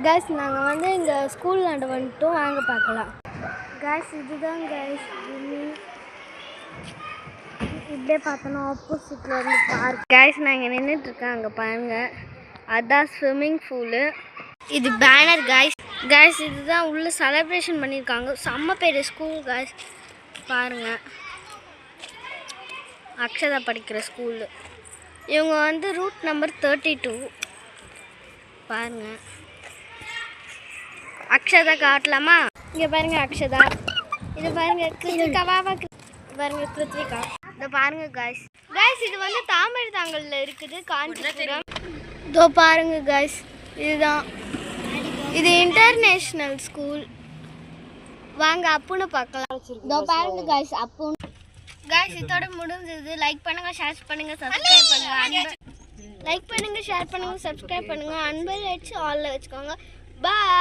Guys நாங்கள் வந்து இந்த ஸ்கூல்லாண்ட வந்துட்டோம், வாங்க பார்க்கலாம். கைஸ் இதுதான் கைஸ் இப்படியே பார்த்தோன்னா ஆப்போசிட்டில் வந்து பார்க். கைஸ் நான் இங்கே நின்றுட்டுருக்கேன், அங்கே பாருங்கள், அதுதான் ஸ்விம்மிங் பூலு. இது பேனர் கைஸ். கைஸ் இதுதான் உள்ள செலிப்ரேஷன் பண்ணியிருக்காங்க, செம்ம பெரிய ஸ்கூல் கைஸ். பாருங்கள், அக்ஷதா படிக்கிற ஸ்கூலு. இவங்க வந்து ரூட் நம்பர் 32. பாருங்கள், அக்ஷதா காட்டலாமா? இங்கே பாருங்கள் அக்ஷதா, இது பாருங்கள் கிருத்திகாவா, பாருங்கள் கிருத்திகா. இதை பாருங்கள் கைஸ். கைஸ் இது வந்து தாமரை தாங்கலில் இருக்குது, காஞ்சிபுரம். இதோ பாருங்கள் கைஸ், இதுதான், இது இன்டர்நேஷ்னல் ஸ்கூல். வாங்க அப்புன்னு பார்க்கலாம். இதோ பாருங்க கைஸ் அப்புன்னு. கைஸ் இதோட முடிஞ்சது. லைக் பண்ணுங்க, ஷேர் பண்ணுங்க, சப்ஸ்கிரைப் பண்ணுங்க. லைக் பண்ணுங்க, ஷேர் பண்ணுங்க, சப்ஸ்கிரைப் பண்ணுங்க. அன்பை வச்சு ஆல்ல வச்சுக்கோங்க. பாய்.